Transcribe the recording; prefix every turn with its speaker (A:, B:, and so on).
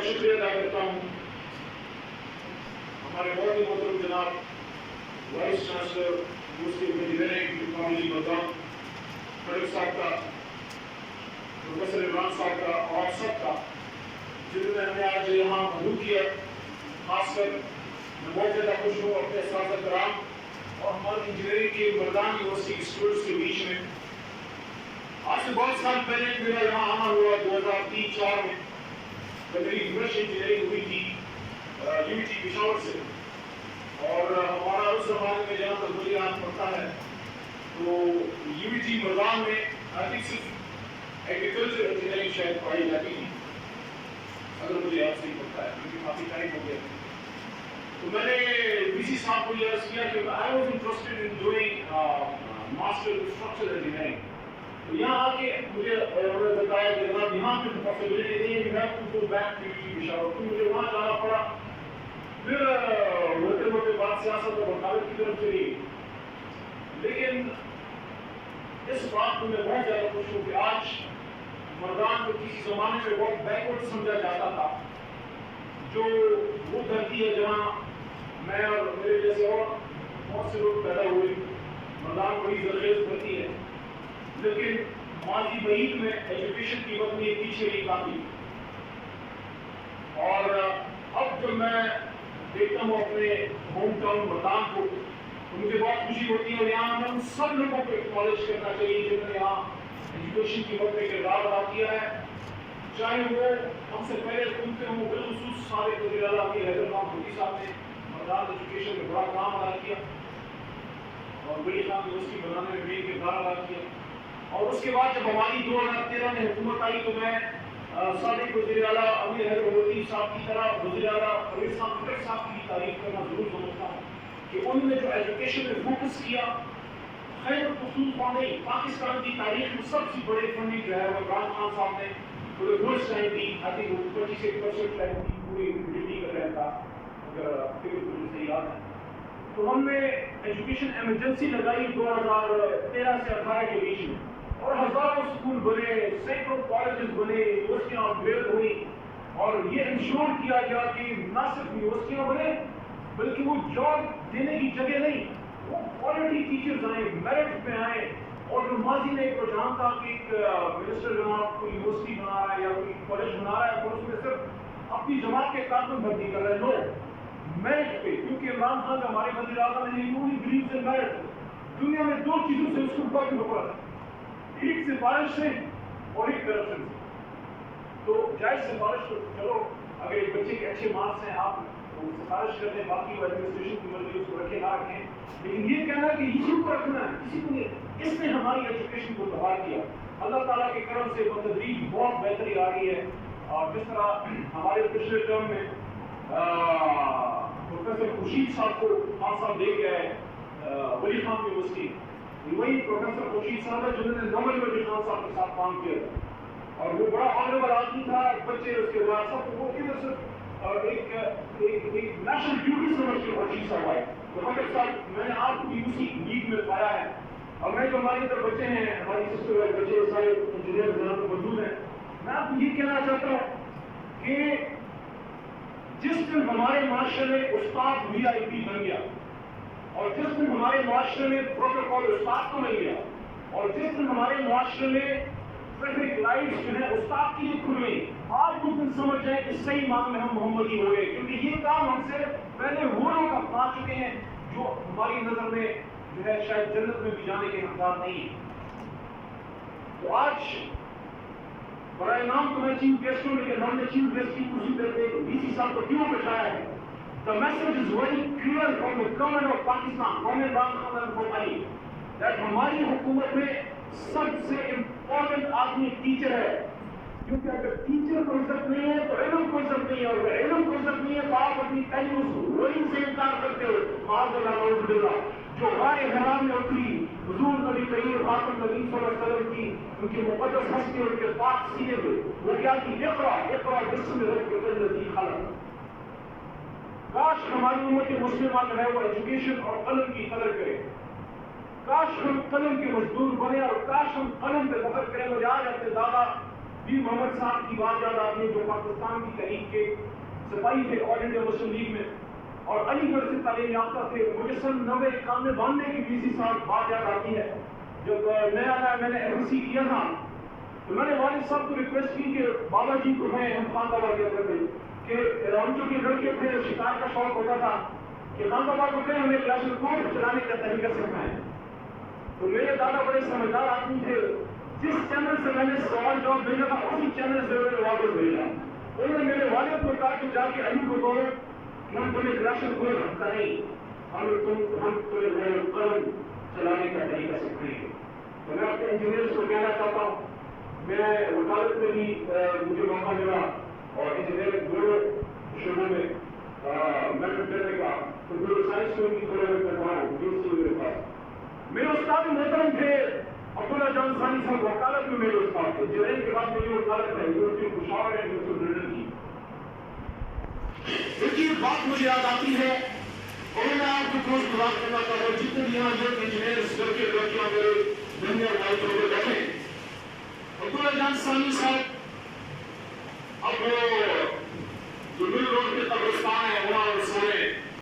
A: شکریہ ادا کرتا ہوں ہمارے بہت ہی محترم جناب vice chancellor university of engineering technology Mardan Khalid صاحب کا، پروفیسر عمران صاحب کا اور آپ سب کا جنہوں نے ہمیں آج یہاں مدعو کیا. خاص کر میں بہت زیادہ خوش ہوں اپنے اساتذہ کرام اور ہماری انجینئرنگ کے مردان یونیورسٹی کے اسٹوڈنٹس کے بیچ میں. آج سے بہت سال پہلے میرا یہاں آنا ہوا 2003-04 میں جب میری برش انجینئرنگ ہوئی تھی UT پشاور سے. اور ہمارا اس زمانے میں جہاں تک مجھے یاد پڑتا ہے تو UT مردان میں صرف ایگریکلچر انجینئرنگ شاید پڑھائی جاتی تھی اگر مجھے یاد صحیح پڑتا ہے کیونکہ کافی ٹائم ہو گیا. تو میں نے BC صاحب کو یہ عرض کیا کہ I was interested in doing master in structural engineering. تو یہاں آ کے مجھے انہوں نے بتایا کہ جناب یہاں پہ پاسبلٹی نہیں ہے you have to go back to UT Peshawar. تو مجھے وہاں جانا پڑا. پھر ہوتے ہوتے بات سیاست اور وکالت کی طرف چلی. لیکن اس بات کو میں بہت زیادہ خوش ہوں کہ آج مردان کو کسی زمانے میں بہت بیکورڈ سمجھا جاتا تھا، جو وہ دھرتی ہے جہاں میں اور میرے جیسے اور بہت سے لوگ پیدا ہوئے. مردان بڑی زرخیز دھرتی ہے لیکن ماضی بعید میں ایجوکیشن کی وقت میں پیچھے رہی کافی. اور اب جب میں دیکھتا ہوں اپنے ہوم ٹاؤن مردان کو تو مجھے بہت خوشی ہوتی ہے. اور یہاں ہم سب لوگوں کو ایکنالج کرنا چاہیے جنہوں نے یہاں ایجوکیشن کی وقت میں کردار ادا کیا ہے، چاہے وہ ہم سے پہلے گھومتے ہوں. بالخصوص سابق وزیر اعلیٰ حیدر خان بھٹی صاحب نے مردان ایجوکیشن میں بڑا کام ادا کیا اور بڑی خان یونیورسٹی بنانے میں بھی کردار ادا کیا. اور اس کے بعد جب ہماری 2013 میں حکومت آئی تو میں سابق وزیر اعلیٰ امیر حیدر مودی صاحب کی طرح وزیر اعلیٰ پرویز خان خٹک صاحب کی تعریف کرنا ضرور سمجھتا ہوں کہ انہوں نے جو ایجوکیشن میں فوکس کیا خیر خصوص نہیں. پاکستان کی تاریخ میں سب سے بڑے فنڈنگ جو ہے وہ عمران خان صاحب نے پورے فرسٹ ٹائم دی. آئی تھنک 25% ٹائم دی پوری ڈیوٹی کر رہا تھا اگر فکر مجھے صحیح یاد ہے. تو ہم نے ایجوکیشن ایمرجنسی لگائی 2013 سے 18 کے بیچ میں اور ہزاروں اسکول بنے، سینکڑوں کالجز بنے، یونیورسٹیاں اپ گریڈ ہوئی اور یہ انشور کیا گیا کہ نہ صرف یونیورسٹیاں بنے بلکہ وہ جاب دینے کی جگہ نہیں، وہ کوالٹی ٹیچرز آئیں، میرٹ پہ آئیں. اور جو ماضی میں ایک رجحان تھا کہ ایک منسٹر جناب کوئی یونیورسٹی بنا رہا ہے یا کوئی کالج بنا رہا ہے اور اس میں صرف اپنی جماعت کے کارکن بھرتی کر رہے ہیں. نو، میرٹ پہ. کیونکہ عمران خان کا ہمارے وزیر اعظم نے بلیوز ان میرٹ. دنیا میں دو چیزوں سے اس کو فرق نفرت ہے، ایک سفارش سے اور ایک کرپشن سے. تو جائز سفارش تو چلو اگر ایک بچے کے اچھے مارکس ہیں آپ سفارش کرتے ہیں، باقی وہ ایڈمنسٹریشن کی مرضی اس کو رکھے نہ رکھیں. لیکن یہ کہنا ہے کہ اسی کو رکھنا ہے کسی کو نہیں. اس نے ہماری ایجوکیشن کو تباہ کیا. اللہ تعالیٰ کے کرم سے بتدریج بہت بہتری آ رہی ہے. اور جس طرح ہمارے پچھلے ٹرم میں پروفیسر خورشید صاحب کو خان صاحب دے گئے ولی خان یونیورسٹی، وہی پروفیسر خورشید صاحب ہے جنہوں نے نوبل ولی خان صاحب کے ساتھ کام کیا تھا اور وہ بڑا آنریبل آدمی تھا. بچے اس کے بعد سب وہ صرف ایک نیشنل ڈیوٹی سمجھ کے خورشید صاحب آئے. پروفیسر صاحب میں نے آپ کو بھی اسی لیگ میں پایا ہے. اور میں جو ہماری ادھر بچے ہیں، ہماری سسٹر بچے سارے انجینئر موجود ہیں، میں آپ کو یہ کہنا چاہتا ہوں کہ جس دن ہمارے معاشرے میں استاد VIP بن گیا اور جس دن ہمارے معاشرے میں پروٹوکول استاد کو مل گیا اور جس دن ہمارے معاشرے میں ٹریفک لائٹس جو ہے استاد کی لیے کھل گئی، آج کچھ دن سمجھ جائیں کہ صحیح معنی میں ہم محمدی ہو گئے. کیونکہ یہ کام ہم سے پہلے وہ لوگ اپنا چکے ہیں جو ہماری نظر میں جو ہے شاید جنت میں بھی جانے کے حقدار نہیں ہیں. تو آج برائے نام تو میں چیف گیسٹ ہوں لیکن ہم نے چیف گیسٹ کی کرسی پہ DC صاحب کو کیوں بٹھایا ہے؟ The message is very clear from the government of Pakistan, from Imran Khan and from Ali, that ہماری حکومت میں سب سے امپورٹنٹ آدمی ٹیچر ہے. کیونکہ اگر ٹیچر کو عزت نہیں ہے تو علم کو عزت نہیں ہے، اور اگر علم کو عزت نہیں ہے تو آپ اپنی تعلیم وہی سے انکار کرتے ہو. معاذ اللہ نعوذ باللہ. جو غار حرام میں اتری حضور نبی کریم خاتم نبی صلی اللہ علیہ وسلم کی ان کی مقدس ہستی اور ان کے پاک سینے میں وہ کیا تھی؟ اقرا بسم ربک الذی خلق. کاش ہماری امت مسلمہ جو ہے وہ ایجوکیشن اور قلم کی قدر کرے. کاش ہم قلم کے مزدور بنے اور کاش ہم قلم پہ فخر کریں. مجھے آج اپنے دادا بھی محمد صاحب کی بات یاد آتی ہے جو پاکستان کی تحریک کے سپاہی تھے آل انڈیا مسلم لیگ میں اور علی گڑھ سے تعلیم یافتہ تھے. مجھے سن 91 کی 20 سال بات یاد آتی ہے جب میں نے ایف سی کیا تھا تو میں نے والد صاحب کو ریکویسٹ کی کہ بابا جی کو میں ہم خان بابا کیا کرتے کہ ہم جو کہ لڑکے تھے شکار کا شوق ہوتا تھا کہ خان بابا کو کہیں ہمیں کلاس کو چلانے کا طریقہ سکھائیں. تو میرے دادا بڑے سمجھدار آدمی تھے, جس چینل سے میں نے سوال جواب بھیجا تھا اسی چینل سے میں نے واپس بھیجا. انہوں نے میرے والد کو کہا کہ جا کے علی کو کہو کہ ہم تمہیں کلاس کو رکھتا نہیں, ہم تمہیں قلم چلانے کا طریقہ سکھائیں گے. تو میں اپنے انجینئرس کو کہنا چاہتا ہوں, میں وکالت میں بھی مجھے موقع ملا اور انجینئرنگ دونوں شعبوں میں محنت کرنے کا, کمپیوٹر سائنس میں بھی تھوڑا میں کرتا ہوں دوسری میرے پاس. میرے استاد محترم تھے عبداللہ جان ثانی صاحب, وکالت میں میرے استاد تھے. انجینئرنگ کے بعد میری وکالت ہے یونیورسٹی پشاور ہے یونیورسٹی کی. ایک بات مجھے یاد آتی ہے اور میں آپ کو دوست بات کرنا چاہتا ہوں, جتنے بھی یہاں جو انجینئرس لڑکے لڑکیاں میرے دنیا والے بیٹھے عبداللہ جان ثانی صاحب اب